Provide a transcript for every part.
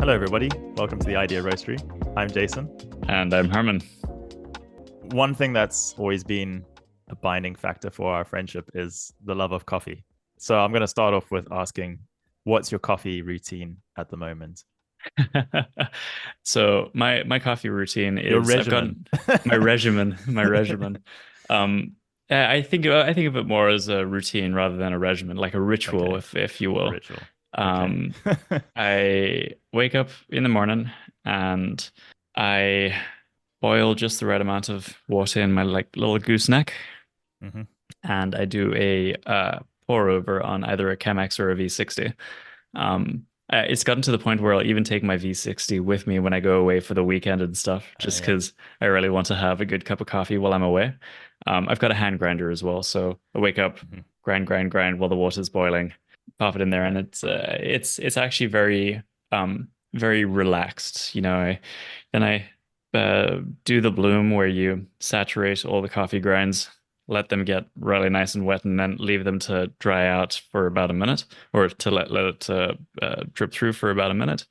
Hello, everybody. Welcome to the Idea Roastery. I'm Jason. And I'm Herman. One thing that's always been a binding factor for our friendship is the love of coffee. So I'm going to start off with asking, what's your coffee routine at the moment? So my coffee routine Your is I've got regimen. my regimen. I think of it more as a routine rather than a regimen, like a ritual, Okay, if you a will. ritual. Okay. Um, I wake up in the morning and I boil just the right amount of water in my like little gooseneck, hmm and I do a pour over on either a Chemex or a V60. It's gotten to the point where I'll even take my V60 with me when I go away for the weekend and stuff, just Yeah. because I really want to have a good cup of coffee while I'm away. I've got a hand grinder as well, so I wake up, hmm grind while the water's boiling, pop it in there, and Yeah. it's actually very relaxed. Then I do the bloom where you saturate all the coffee grinds, let them get really nice and wet, and then leave them to dry out for about a minute, or to let it drip through for about a minute,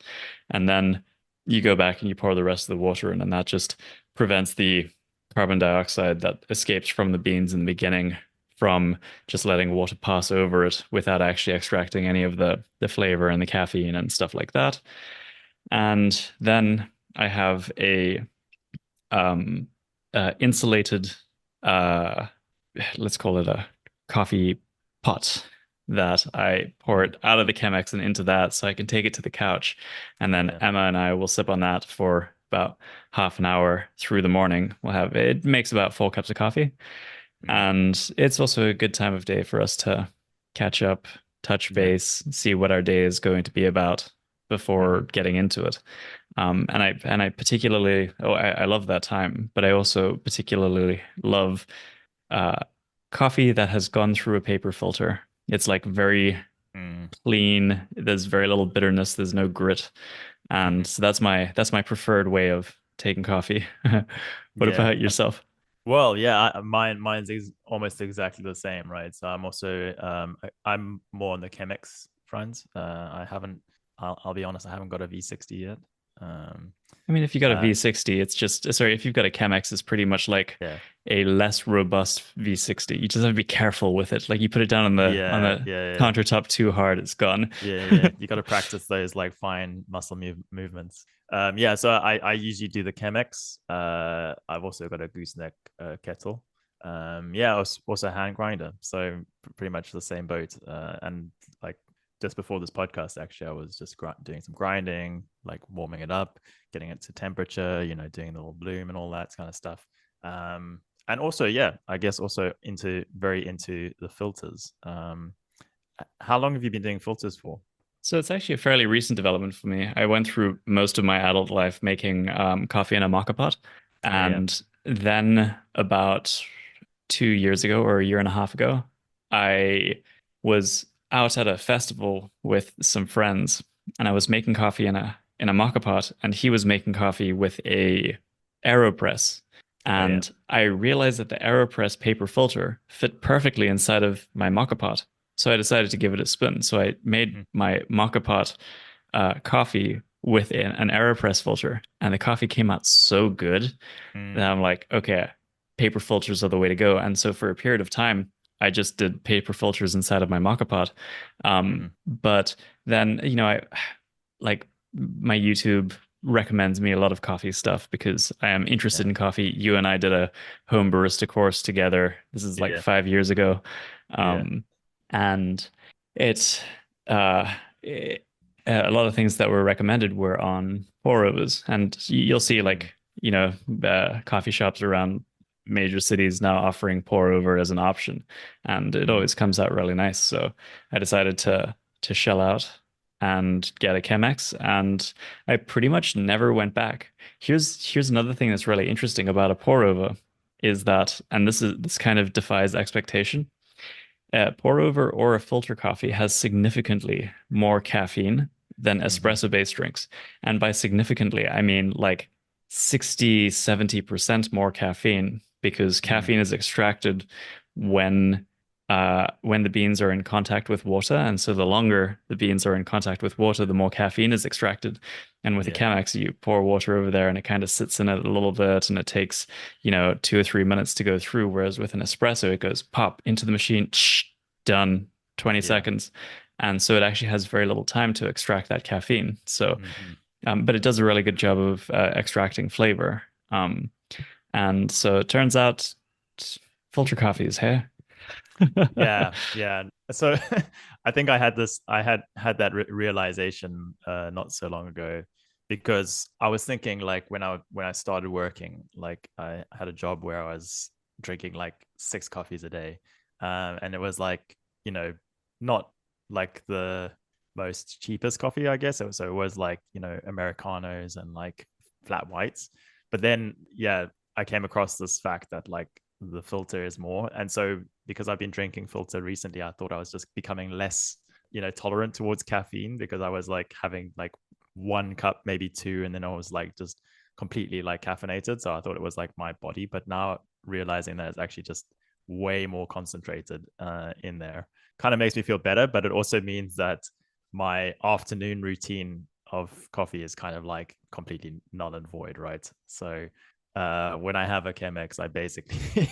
and then you go back and you pour the rest of the water in, and that just prevents the carbon dioxide that escapes from the beans in the beginning from just letting water pass over it without actually extracting any of the flavor and the caffeine and stuff like that. And then I have a um, insulated, uh, let's call it a coffee pot that I pour it out of the Chemex and into that so I can take it to the couch. And then Yeah. Emma and I will sip on that for about half an hour through the morning. It makes about 4 cups of coffee. Mm. And it's also a good time of day for us to catch up, touch Yeah. base, see what our day is going to be about before hmm getting into it. And I particularly, I love that time, but I also particularly love uh, coffee that has gone through a paper filter. It's like very Mm. clean. There's very little bitterness. There's no grit, and hmm so that's my preferred way of taking coffee. What Yeah. about yourself? Well, yeah, mine's almost exactly the same, right? So I'm also I'm more on the Chemex front. I haven't I'll be honest, I haven't got a V60 yet. Um I mean, if you got a uh V60, it's just, sorry, if you've got a Chemex, it's pretty much like yeah. a less robust V60. You just have to be careful with it. Like you put it down on Yeah, the yeah, yeah. countertop too hard, it's gone. Yeah. You got to practice those like fine muscle movements. Yeah, so I usually do the Chemex. I've also got a gooseneck kettle. Yeah, also a hand grinder. So pretty much the same boat. And like just before this podcast, actually, I was just doing some grinding, like warming it up, getting it to temperature, doing the little bloom and all that kind of stuff. And also, yeah, I guess also very into the filters. How long have you been doing filters for? So it's actually a fairly recent development for me. I went through most of my adult life making coffee in a moka pot, Oh yeah. and then about 2 years ago or a year and a half ago, I was out at a festival with some friends, and I was making coffee in a moka pot, and he was making coffee with a AeroPress. Oh yeah. And I realized that the AeroPress paper filter fit perfectly inside of my moka pot. So I decided to give it a spin. So I made Mhm. my moka pot coffee with an AeroPress filter, and the coffee came out so good that Mm. I'm like, okay, paper filters are the way to go. And so for a period of time, I just did paper filters inside of my moka pot. Mhm. But then, I like my YouTube recommends me a lot of coffee stuff because I am interested Yeah. in coffee. You and I did a home barista course together. This is like Yeah. 5 years ago. Yeah. Um, and it's uh, it, a lot of things that were recommended were on pour overs, and you'll see Mm. like coffee shops around major cities now offering pour over as an option, and it Mm. always comes out really nice. So I decided to shell out and get a Chemex, and I pretty much never went back. Here's another thing that's really interesting about a pour over is that, and this kind of defies expectation. Pour over or a filter coffee has significantly more caffeine than Mhm. espresso-based drinks. And by significantly, I mean like 60, 70% more caffeine because Mm. caffeine is extracted when when the beans are in contact with water. And so the longer the beans are in contact with water, the more caffeine is extracted. And with the Yeah. Chemex, you pour water over there and it kind of sits in it a little bit and it takes, 2 or 3 minutes to go through. Whereas with an espresso, it goes pop into the machine, done, 20 Yeah. seconds. And so it actually has very little time to extract that caffeine. So, Hmm. but it does a really good job of extracting flavor. And so it turns out filter coffee is here. Yeah, yeah. So I think I had that realization not so long ago because I was thinking like when I started working, like I had a job where I was drinking like 6 coffees a day. And it was like, you know, not like the most cheapest coffee, I guess. So it was like, Americanos and like flat whites. But then, yeah, I came across this fact that like the filter is more. And so because I've been drinking filter recently, I thought I was just becoming less, tolerant towards caffeine because I was like having like 1 cup, maybe two, and then I was like just completely like caffeinated. So I thought it was like my body, but now realizing that it's actually just way more concentrated in there kind of makes me feel better. But it also means that my afternoon routine of coffee is kind of like completely null and void, right? So when I have a Chemex, I basically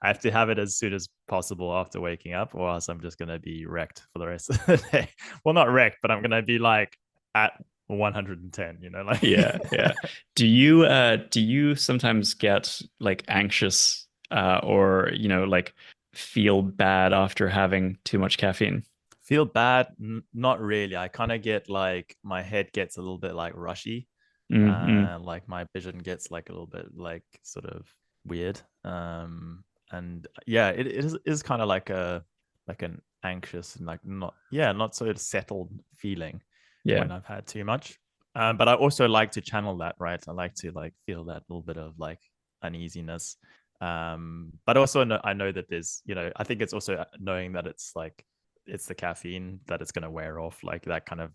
I have to have it as soon as possible after waking up, or else I'm just gonna be wrecked for the rest of the day. Well, not wrecked, but I'm gonna be like at 110, like Yeah, yeah. Do you sometimes get like anxious or like feel bad after having too much caffeine? feel bad. Not really. I kind of get like my head gets a little bit like rushy. Mm-hmm. Like my vision gets like a little bit like sort of weird. And yeah, it is kind of like an anxious and like not so settled feeling Yeah. when I've had too much. But I also like to channel that, right? I like to like feel that little bit of like uneasiness. But also I know that there's, I think it's also knowing that it's like it's the caffeine that it's going to wear off, like that kind of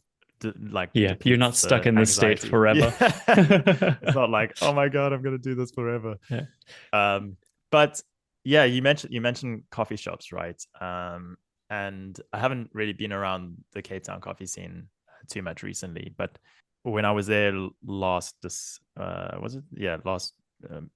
like Yeah, you're not depletes stuck the in this state anxiety. forever. Yeah. It's not like, oh my god, I'm going to do this forever. Yeah. But yeah, you mentioned coffee shops, right? And I haven't really been around the Cape Town coffee scene too much recently, but when I was there last this was it, yeah, last um,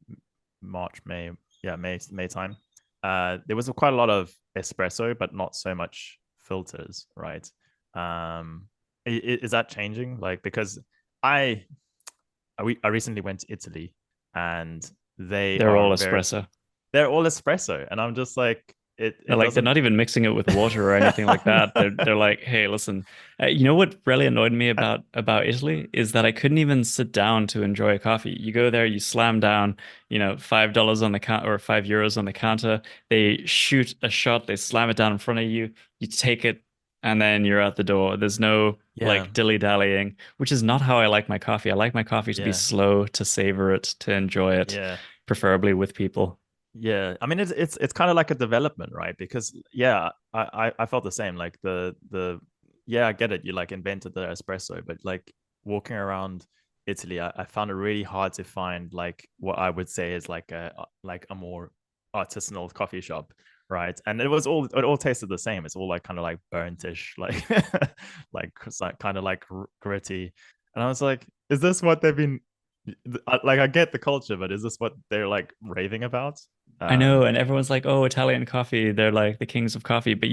March, May, yeah, May time, there was quite a lot of espresso but not so much filters, right? um is that changing, like, because i I recently went to Italy, and they They're are all very espresso. they're all espresso, and I'm just like, it They're doesn't. not even mixing it with water or anything like that. They're like, hey, listen, you know what really annoyed me about Italy is that I couldn't even sit down to enjoy a coffee. You go there, you slam down, $5 on the counter or €5 on the counter. They shoot a shot, they slam it down in front of you, you take it, and then you're out the door. There's no Yeah, like dilly-dallying, which is not how I like my coffee. I like my coffee to be yeah, slow, to savor it, to enjoy it, yeah, preferably with people. yeah. I mean, it's kind of like a development, right? Because yeah, I felt the same. Like the yeah, I get it. You like invented the espresso, but like walking around Italy, I found it really hard to find like what I would say is like a more artisanal coffee shop, right? And it all tasted the same. It's all like kind of like burntish, like like kind of like gritty. And I was like, is this what they've been like? I get the culture, but is this what they're like raving about? I know, Um, and everyone's like, "Oh, Italian coffee, they're like the kings of coffee." But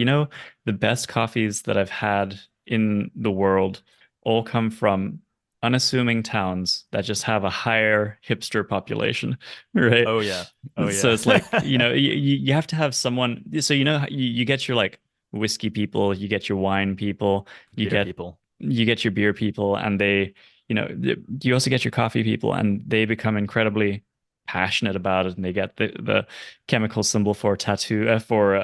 the best coffees that I've had in the world all come from unassuming towns that just have a higher hipster population, right? oh yeah, oh So yeah. it's like, you have to have someone. So you get your like whiskey people, you get your wine people, you Beer get people. you get your beer people, and you also get your coffee people, and they become incredibly passionate about it, and they get the chemical symbol for tattoo for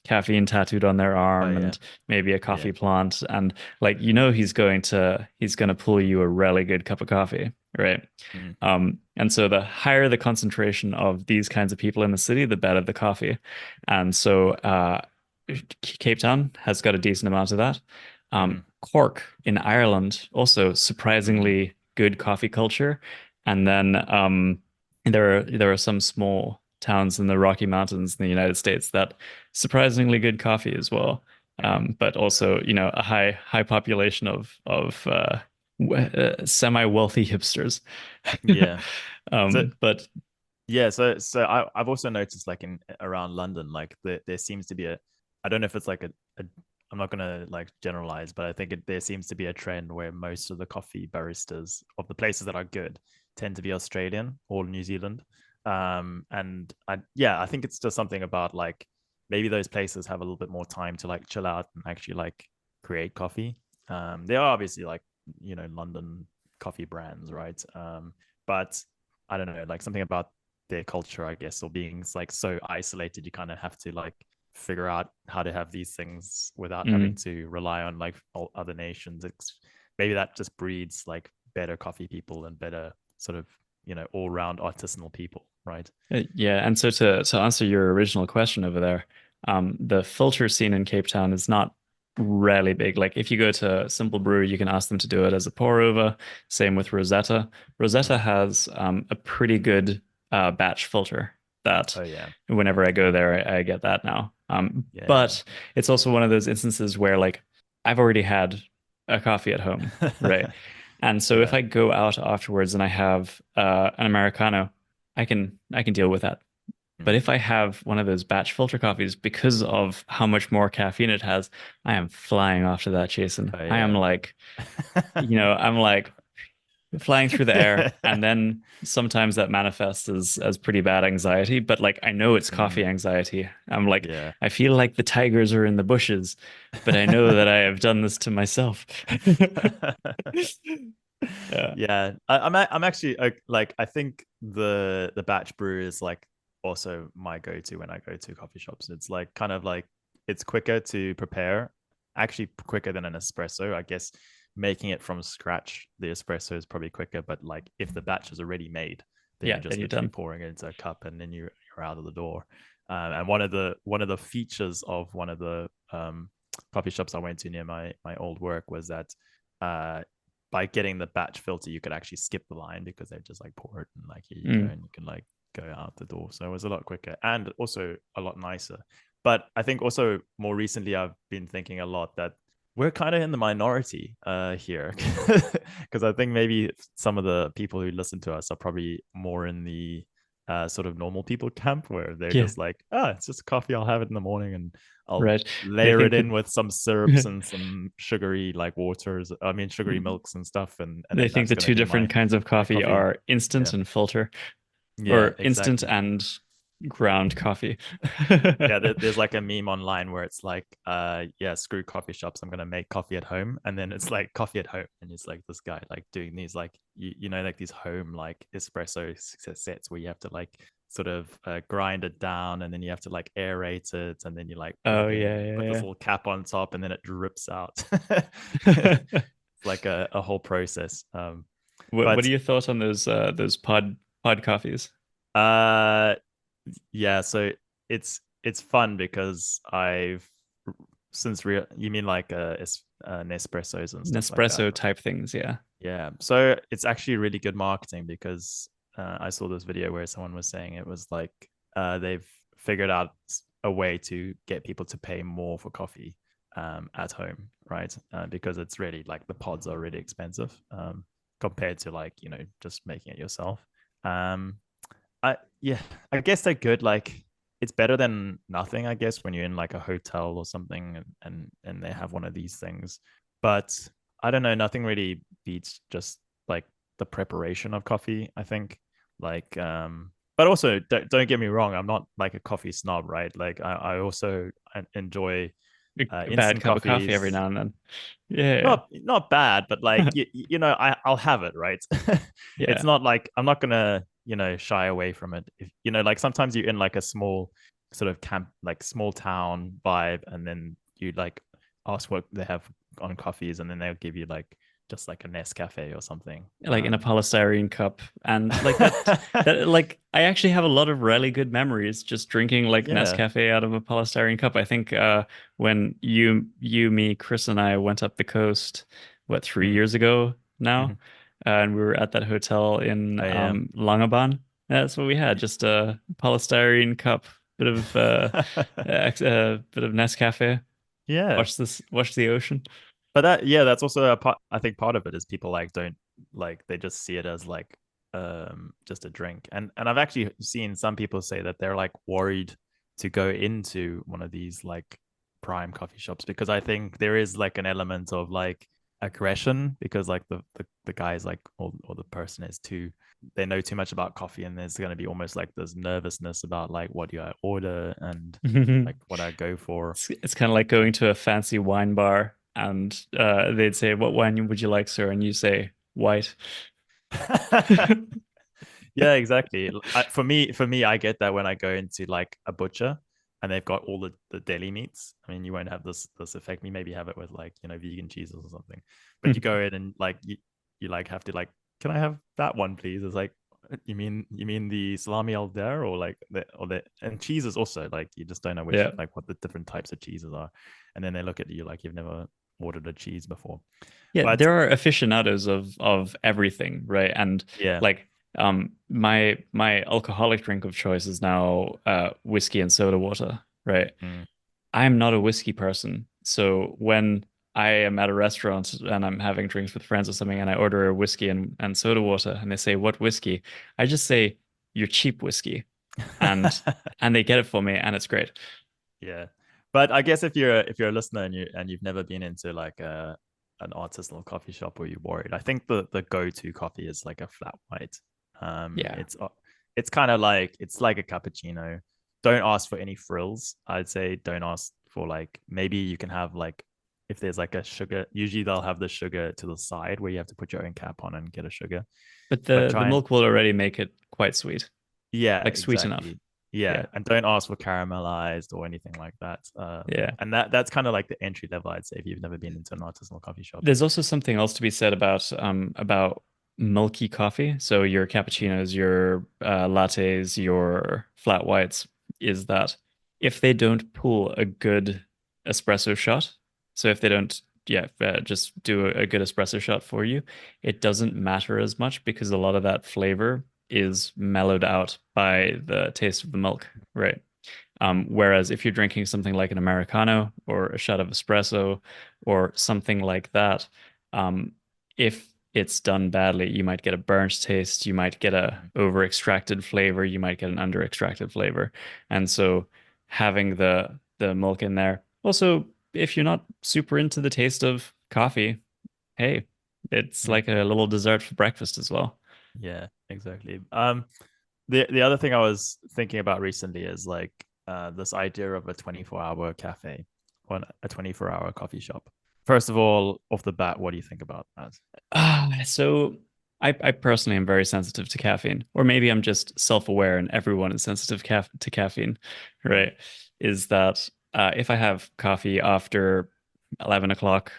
caffeine tattooed on their Oh arm, yeah, and maybe a yeah. coffee plant, and like he's going to pull you a really good cup of coffee, right? Mm, And so the higher the concentration of these kinds of people in the city, the better the coffee. And so Cape Town has got a decent amount of that. mm, Cork in Ireland, also mm, surprisingly good coffee culture. And then there are some small towns in the Rocky Mountains in the United States that surprisingly good coffee as well. But also, a high population of semi-wealthy hipsters. Yeah. So But yeah, I've also noticed like in around London, like there seems to be a, I don't know if it's like a I'm not gonna like generalize, but I think there seems to be a trend where most of the coffee baristas of the places that are good tend to be Australian or New Zealand. And I think it's just something about like maybe those places have a little bit more time to like chill out and actually like create coffee. There are obviously like, London coffee brands, right? But I don't know, like something about their culture, I guess, or being like so isolated, you kind of have to like figure out how to have these things without having to rely on like all other nations. It's maybe that just breeds like better coffee people and better sort of, all round artisanal people, right? Yeah, and so to answer your original question over there, the filter scene in Cape Town is not really big. Like if you go to Simple Brew, you can ask them to do it as a pour over. Same with Rosetta. Rosetta Mm. has a pretty good batch filter that Oh yeah, whenever I go there, I get that now. yeah, But it's also one of those instances where like I've already had a coffee at home, right? And so if yeah. I go out afterwards and I have an Americano, I can deal with that. But Mm. if I have one of those batch filter coffees, because of how much more caffeine it has, I am flying after that, Jason. Oh I am yeah. like, I'm like flying through the air, and then sometimes that manifests as pretty bad anxiety. But like I know it's coffee Mm, anxiety. I'm like, yeah. I feel like the tigers are in the bushes, but I know that I have done this to myself. Yeah. Yeah, I'm actually like I think the batch brew is like also my go-to when I go to coffee shops. It's like kind of like it's quicker to prepare, actually quicker than an espresso. I guess making it from scratch, the espresso is probably quicker, but like if the batch is already made, then you're Yeah, then just you're literally done. pouring it into a cup and then you're out of the door. And one of the features of one of the coffee shops I went to near my old work was that uh, by getting the batch filter, you could actually skip the line because they just like pour it and like here you go, Mm. and you can like go out the door. So it was a lot quicker and also a lot nicer. But I think also more recently, I've been thinking a lot that we're kind of in the minority here because I think maybe some of the people who listen to us are probably more in the sort of normal people camp where they're Yeah, just like, it's just coffee. I'll have it in the morning and I'll right. They layer it think in that with some syrups and some sugary like waters. I mean, sugary milks and stuff, and they then think that's the gonna two be different kinds of my coffee coffee. are instant Yeah, and filter, yeah, or instant exactly. and ground coffee. Yeah, there's like a meme online where it's like, yeah, screw coffee shops. I'm gonna make coffee at home, and then it's like coffee at home, and it's like this guy like doing these like like these home like espresso sets where you have to like sort of grind it down, and then you have to like aerate it, and then you like put Oh it in, yeah, and you put this yeah, little cap on top, and then it drips out. yeah. It's like a whole process. What But are your thoughts on those pod coffees? uh, yeah, so it's fun because I've since real you mean like Nespressos and stuff like that. Nespresso type things, yeah. Yeah, so it's actually really good marketing because I saw this video where someone was saying it was like they've figured out a way to get people to pay more for coffee at home, right? Because it's really like the pods are really expensive compared to like just making it yourself. Um, yeah, I guess they're good. Like it's better than nothing, I guess, when you're in like a hotel or something and they have one of these things. But I don't know, nothing really beats just like the preparation of coffee, I think. Like but also don't get me wrong, I'm not like a coffee snob, right? Like I also enjoy A bad instant cup of coffee every coffees, now and then. Yeah, not bad, but like I'll have it, right? It's yeah. not like I'm not gonna shy away from it. If like sometimes you're in like a small sort of camp, like small town vibe, and then you like ask what they have on coffees, and then they'll give you like just like a Nescafe or something. Like in a polystyrene cup, and like that like I actually have a lot of really good memories just drinking like Yeah. Nescafe out of a polystyrene cup. I think when me, Chris, and I went up the coast, what, three Mm. years ago now, Mhm. and we were at that hotel in Oh yeah. Langebaan. That's what we had. Just a polystyrene cup, bit of bit of Nescafe. Yeah. Watch the ocean. But that, yeah, that's also a part. I think part of it is people like don't like they just see it as like just a drink. And I've actually seen some people say that they're like worried to go into one of these like prime coffee shops because I think there is like an element of like aggression because like the guy's like or the person is too they know too much about coffee and there's going to be almost like this nervousness about like what do I order and like what I go for. It's kind of like going to a fancy wine bar and they'd say, "What wine would you like, sir?" And you say, "White." Yeah, exactly. For me, I get that when I go into like a butcher and they've got all the deli meats. I mean, you won't have this effect. You maybe have it with like vegan cheeses or something. But you go in and like you like have to like, can I have that one, please? It's like, you mean the salami al der or like the and cheeses also like you just don't know which Yeah. like what the different types of cheeses are, and then they look at you like you've never ordered a cheese before. Yeah, But there are aficionados of everything, right? And yeah, like my alcoholic drink of choice is now whiskey and soda water, right? mm, I'm not a whiskey person. So when I am at a restaurant and I'm having drinks with friends or something and I order a whiskey and soda water and they say, "What whiskey?" I just say, "Your cheap whiskey." And and they get it for me and it's great. yeah, but I guess if you're a listener and you've never been into like an artisanal coffee shop or you're worried, I think the go-to coffee is like a flat white. Yeah. It's kind of like it's like a cappuccino. Don't ask for any frills. I'd say don't ask for like maybe you can have like if there's like a sugar. Usually they'll have the sugar to the side where you have to put your own cap on and get a sugar. But But the try and milk will already make it quite sweet. yeah, Like sweet enough. exactly. Yeah, Yeah. and don't ask for caramelized or anything like that. Yeah. And that's kind of like the entry level, I'd say, if you've never been into an artisanal coffee shop. There's also something else to be said about milky coffee. So your cappuccinos, your lattes, your flat whites, is that if they don't pull a good espresso shot, so if they don't, yeah, just do a good espresso shot for you, it doesn't matter as much because a lot of that flavor is mellowed out by the taste of the milk, right? Whereas if you're drinking something like an Americano or a shot of espresso or something like that, um, if it's done badly, you might get a burnt taste, you might get a Mhm. over extracted flavor, you might get an under extracted flavor. And so having the milk in there. Also, if you're not super into the taste of coffee, hey, it's Mm. like a little dessert for breakfast as well. Yeah, exactly. The other thing I was thinking about recently is like this idea of a 24-hour cafe or a 24-hour coffee shop. First of all, off the bat, what do you think about that? So I personally am very sensitive to caffeine, or maybe I'm just self-aware and everyone is sensitive to caffeine, Mm, right? Is that if I have coffee after 11 o'clock,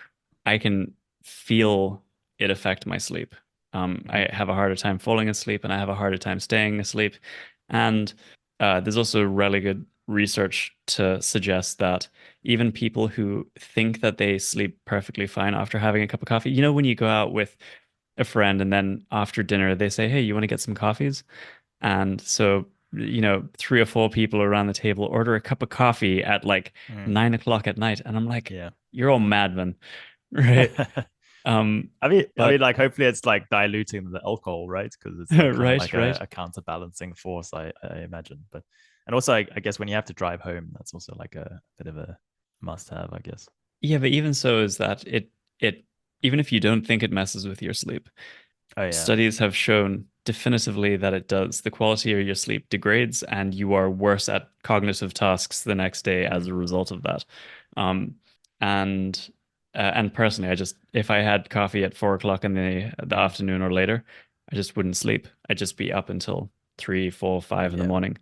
I can feel it affect my sleep. mhm, I have a harder time falling asleep and I have a harder time staying asleep. And there's also really good research to suggest that even people who think that they sleep perfectly fine after having a cup of coffee, when you go out with a friend and then after dinner they say, "Hey, you want to get some coffees?" And so, three or four people around the table order a cup of coffee at like mm, 9 o'clock at night. And I'm like, yeah. you're all madmen, right? I mean, But like hopefully it's like diluting the alcohol, right? Because it's like kind of right, like right. a counterbalancing force, I imagine. But and also, I guess when you have to drive home, that's also like a bit of a must-have, I guess. Yeah, but even so is that it even if you don't think it messes with your sleep, Oh yeah. studies have shown definitively that it does. The quality of your sleep degrades, and you are worse at cognitive tasks the next day as Mm, a result of that. Um, and and personally, if I had coffee at 4 o'clock in the mm, afternoon or later, I just wouldn't sleep. I'd just be up until 3, 4, 5 in the yeah. morning.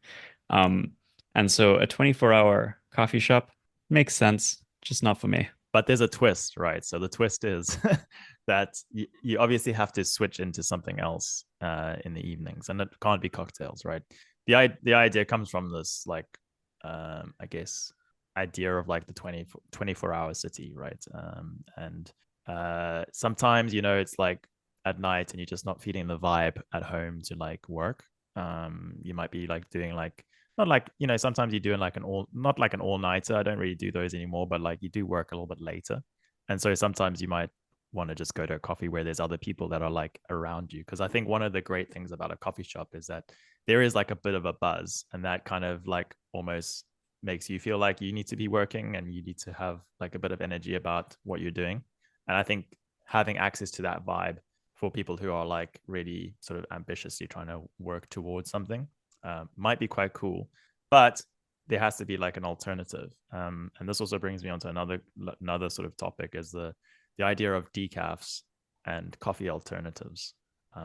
Um, and so a 24-hour coffee shop makes sense, just not for me. But there's a twist, right? So the twist is that you obviously have to switch into something else in the evenings, and it can't be cocktails, right? The idea comes from this like I guess idea of like the 24-hour city, right? And sometimes it's like at night and you're just not feeling the vibe at home to like work. You might be like doing like not like sometimes you're doing like an all not like an all-nighter. I don't really do those anymore, but like you do work a little bit later. And so sometimes you might want to just go to a coffee where there's other people that are like around you. Because I think one of the great things about a coffee shop is that there is like a bit of a buzz, and that kind of like almost makes you feel like you need to be working and you need to have like a bit of energy about what you're doing. And I think having access to that vibe for people who are like really sort of ambitiously trying to work towards something might be quite cool. But there has to be like an alternative. And this also brings me on to another sort of topic, is the idea of decafs and coffee alternatives.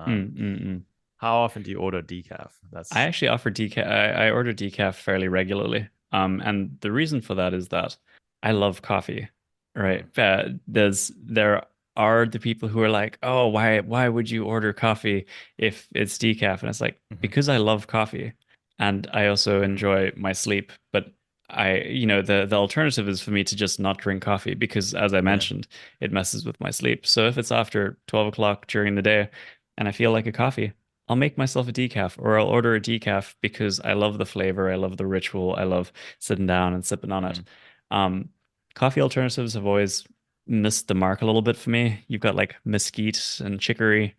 Mm, mm, mm. How often do you order decaf? I That's actually offer decaf. I order decaf fairly regularly. And the reason for that is that I love coffee, right? mm, There are the people who are like, oh, why would you order coffee if it's decaf? And it's like, mhm, because I love coffee and I also mm, enjoy my sleep. But the alternative is for me to just not drink coffee because, as I yeah, mentioned, it messes with my sleep. So if it's after 12 o'clock during the day and I feel like a coffee, I'll make myself a decaf or I'll order a decaf because I love the flavor, I love the ritual, I love sitting down and sipping on it. mm, Um, Coffee alternatives have always missed the mark a little bit for me. You've got like mesquite and chicory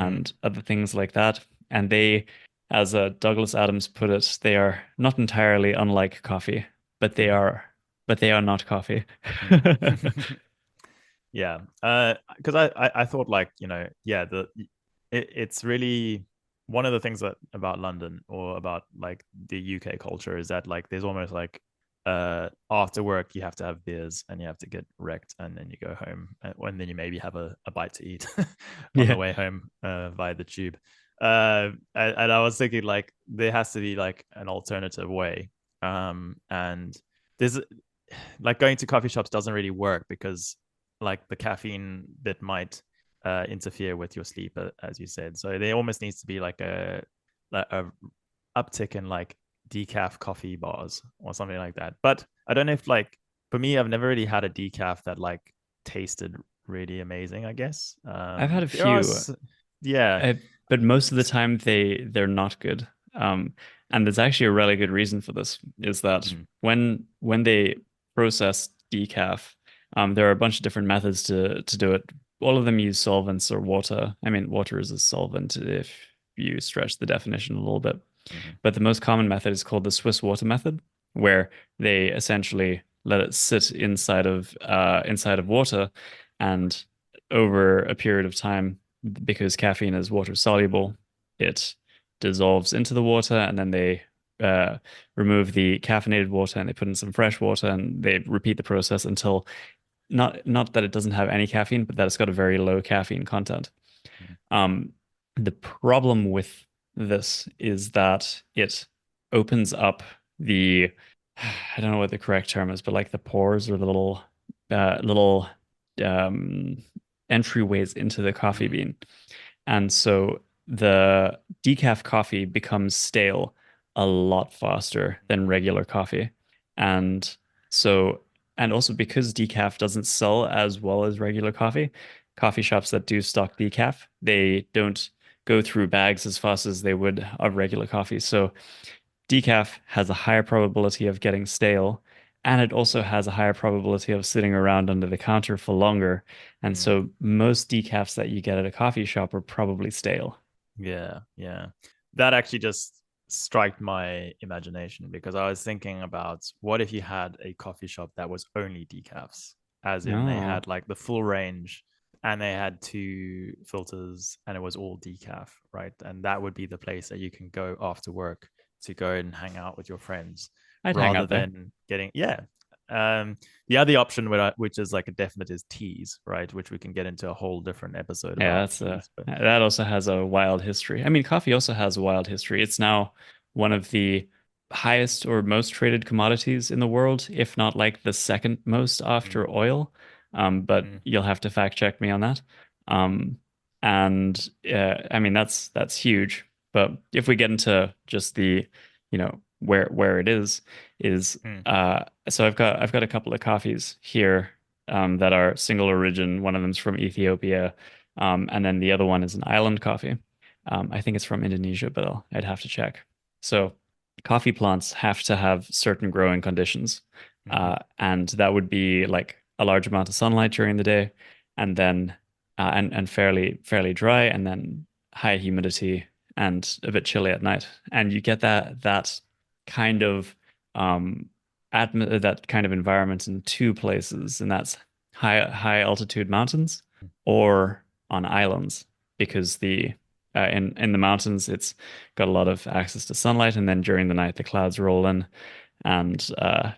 mm, and other things like that. And they, as Douglas Adams put it, they are not entirely unlike coffee, but they mhm, are, but they are not coffee. mm. Yeah, because I thought like yeah it's really one of the things that about London or about like the UK culture is that like there's almost like after work you have to have beers and you have to get wrecked and then you go home and then you maybe have a bite to eat on the Yeah. way home via the tube. And I was thinking like there has to be like an alternative way, and there's like going to coffee shops doesn't really work because like the caffeine bit might interfere with your sleep, as you said. So there almost needs to be like a uptick in like decaf coffee bars or something like that. But I don't know if like for me, I've never really had a decaf that like tasted really amazing. I guess I've had a there are, few. yeah, Uh, but most of the time they're not good. And there's actually a really good reason for this is that mm, when they process decaf, there are a bunch of different methods to do it. All of them use solvents or water. I mean, water is a solvent if you stretch the definition a little bit. mhm, But the most common method is called the Swiss water method, where they essentially let it sit inside of water, and over a period of time, because caffeine is water soluble, it dissolves into the water, and then they uh, remove the caffeinated water and they put in some fresh water, and they repeat the process until not that it doesn't have any caffeine, but that it's got a very low caffeine content. mhm, Um, the problem with this is that it opens up the, I don't know what the correct term is, but like the pores or the little um, entryways into the coffee mm, bean. And so the decaf coffee becomes stale a lot faster than regular coffee. And so, and also because decaf doesn't sell as well as regular coffee, coffee shops that do stock decaf, they don't go through bags as fast as they would of regular coffee. So decaf has a higher probability of getting stale, and it also has a higher probability of sitting around under the counter for longer. And mm. so most decafs that you get at a coffee shop are probably stale. Yeah, yeah. That actually just struck my imagination because I was thinking about what if you had a coffee shop that was only decafs, as in they Oh, had like the full range and they had two filters and it was all decaf, right? And that would be the place that you can go after work to go and hang out with your friends I'd hang rather out there. than getting, yeah. The other option, which is like a definite, is teas, right? Which we can get into a whole different episode Yeah, about that's teas. But that also has a wild history. I mean, coffee also has a wild history. It's now one of the highest or most traded commodities in the world, if not like the second most mm, after oil. But mm, you'll have to fact check me on that. Um, and I mean that's huge. But if we get into just the, where it is mm, so I've got a couple of coffees here that are single origin. One of them's from Ethiopia, and then the other one is an island coffee. I think it's from Indonesia, but I'd have to check. So coffee plants have to have certain growing conditions, Hmm. and that would be like a large amount of sunlight during the day, and then and fairly dry, and then high humidity and a bit chilly at night. And you get that kind of um, that kind of environment in two places, and that's high altitude mountains or on islands, because the in the mountains it's got a lot of access to sunlight, and then during the night the clouds roll in and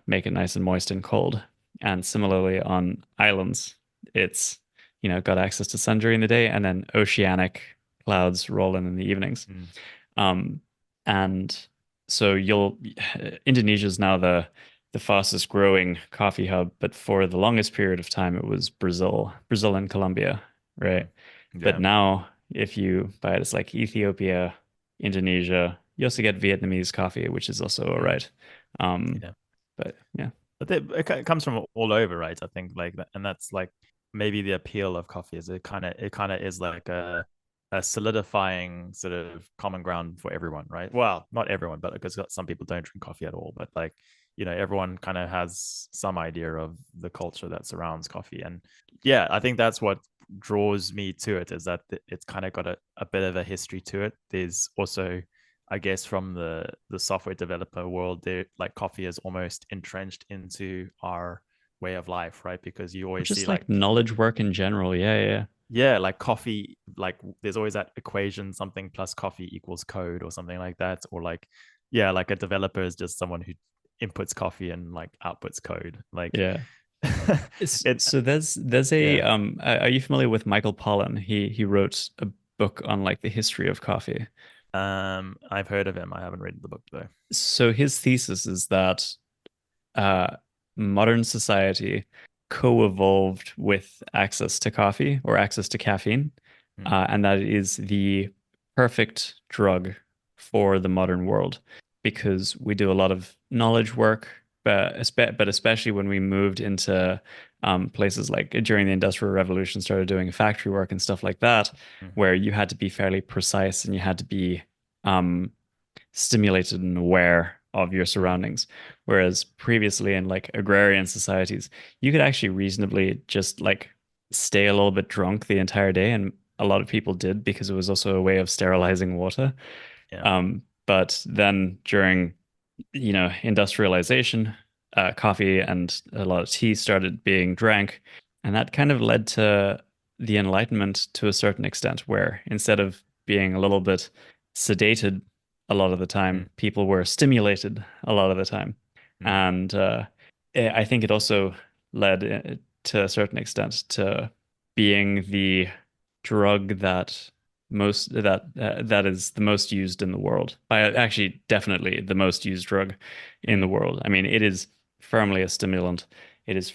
make it nice and moist and cold. And similarly on islands, it's got access to sun during the day, and then oceanic clouds roll in the evenings. Mm. Um, and so you'll Indonesia is now the fastest growing coffee hub, but for the longest period of time it was Brazil and Colombia, right? Mm. But Yeah. now if you buy it, it's like Ethiopia, Indonesia. You also get Vietnamese coffee, which is also all Mm. right. Um, Yeah. but yeah, But it comes from all over, right? I think like that, and that's like maybe the appeal of coffee is it kind of is like a solidifying sort of common ground for everyone, right? Well, not everyone, but because some people don't drink coffee at all, but like everyone kind of has some idea of the culture that surrounds coffee, and yeah, I think that's what draws me to it is that it's kind of got a bit of a history to it. There's also I guess from the software developer world, there like coffee is almost entrenched into our way of life, right? Because you or always see just like like knowledge work in general. Yeah, yeah, yeah, like coffee, like there's always that equation, something plus coffee equals code or something like that. Or like, yeah, like a developer is just someone who inputs coffee and like outputs code. Like yeah. it So there's a yeah. are you familiar with Michael Pollan? He wrote a book on like the history of coffee. I've heard of him. I haven't read the book though. So his thesis is that uh, modern society co-evolved with access to coffee or access to caffeine, Mm. and that is the perfect drug for the modern world because we do a lot of knowledge work, but especially when we moved into places like during the Industrial Revolution, started doing factory work and stuff like that, Hmm. where you had to be fairly precise and you had to be um, stimulated and aware of your Mm. surroundings. Whereas previously in like agrarian societies, you could actually reasonably just like stay a little bit drunk the entire day. And a lot of people did because it was also a way of sterilizing water. Yeah. But then during, industrialization, coffee and a lot of tea started being drank. And that kind of led to the Enlightenment to a certain extent, where instead of being a little bit sedated a lot of the Mm. time, people were stimulated a lot of the time. Mm. And I think it also led to a certain extent to being the drug that is the most used in the world. By actually definitely the most used drug in the Mm. world. I mean, it is firmly a stimulant. It is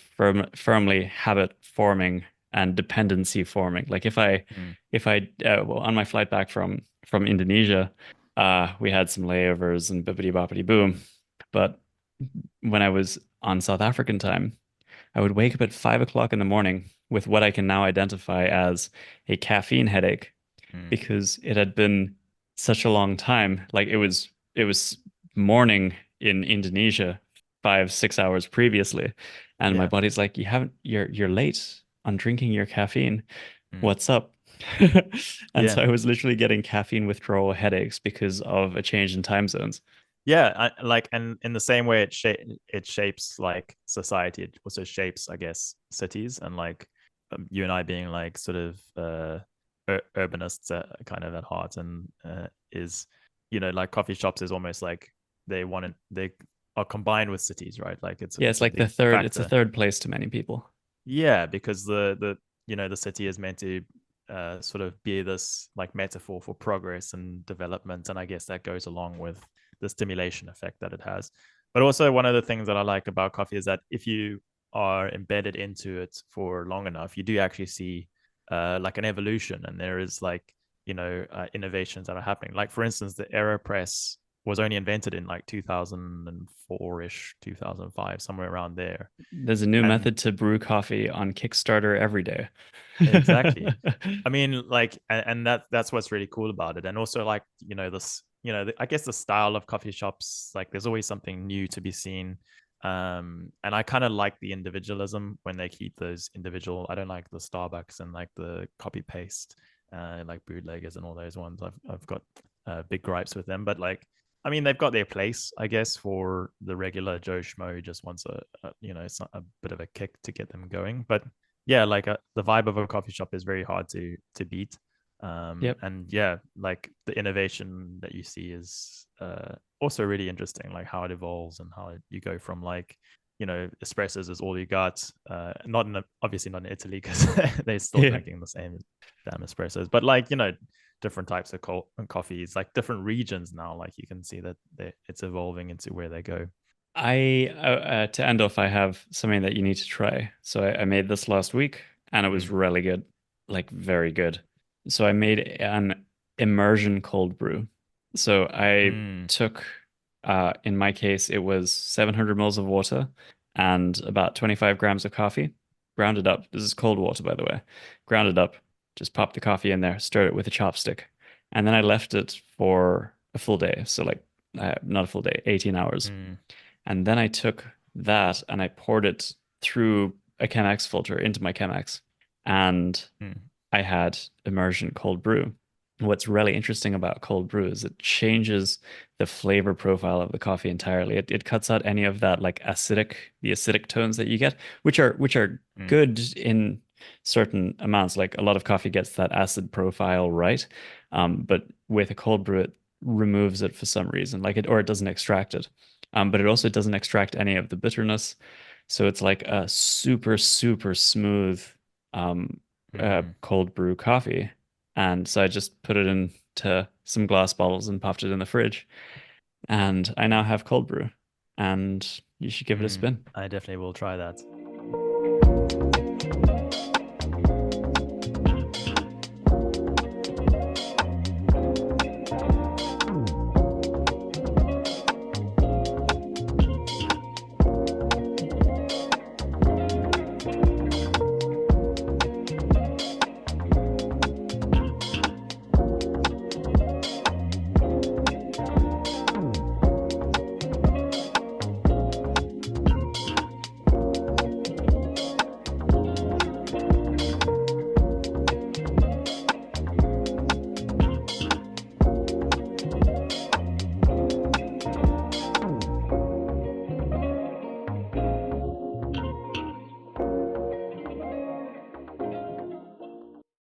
firmly habit forming and dependency forming. Like Mm. if I well, on my flight back from Indonesia, we had some layovers and bippity boppity boom. But when I was on South African time, I would wake up at 5 o'clock in the morning with what I can now identify as a caffeine headache Mm. because it had been such a long time. Like it was morning in Indonesia 5, 6 hours previously. And my Yeah. body's like, you're late on drinking your caffeine. Mm. What's up? And Yeah. so I was literally getting caffeine withdrawal headaches because of a change in time zones. Yeah, like, and in the same way it shapes like society, it also shapes, I guess, cities, and like you and I being like sort of urbanists kind of at heart, and is like coffee shops is almost like they are combined with cities, right? Like Yeah, it's a big it's a factor. third place to many people. Yeah, because the city is meant to sort of be this like metaphor for progress and development, and I guess that goes along with the stimulation effect that it has. But also one of the things that I like about coffee is that if you are embedded into it for long enough, you do actually see like an evolution, and there is like innovations that are happening. Like for instance, the AeroPress. was only invented in like 2004-ish, 2005, somewhere around there. There's a new And method to brew coffee on Kickstarter every day. exactly. I mean, like, and that's what's really cool about it. And also, like, this, I guess the style of coffee shops, like, there's always something new to be seen. And I kind of like the individualism when they keep those individual. I don't like the Starbucks and like the copy paste, like bootleggers and all those ones. I've got big gripes with them, but like, I mean, they've got their place, I guess, for the regular Joe Schmo who just wants it's not a bit of a kick to get them going. But yeah, like the vibe of a coffee shop is very hard to beat. Yep. And yeah, like the innovation that you see is also really interesting, like how it evolves and how you go from like espressos is all you got. Not in obviously not in Italy because they're still Yeah. drinking the same damn espressos, but like different types of coffees, like different regions now. Like you can see that it's evolving into where they go. To end off, I have something that you need to try. So I made this last week and it was Mm. really good, like very good. So I made an immersion cold brew. So I Mm. took, in my case, it was 700 mils of water and about 25 grams of coffee, ground it up. This is cold water, by the way. Ground it up, just pop the coffee in there, stir it with a chopstick. And then I left it for a full day. So like, not a full day, 18 hours. Mm. And then I took that and I poured it through a Chemex filter into my Chemex. And Mm. I had immersion cold brew. What's really interesting about cold brew is it changes the flavor profile of the coffee entirely. It cuts out any of that like the acidic tones that you get, which are Mm. good in certain amounts. Like a lot of coffee gets that acid profile right. But with a cold brew, it removes it for some reason, or it doesn't extract it. But it also doesn't extract any of the bitterness. So it's like a super, super smooth um, Mm. cold brew coffee. And so I just put it into some glass bottles and popped it in the fridge. And I now have cold brew. And you should give it a Mm. spin. I definitely will try that.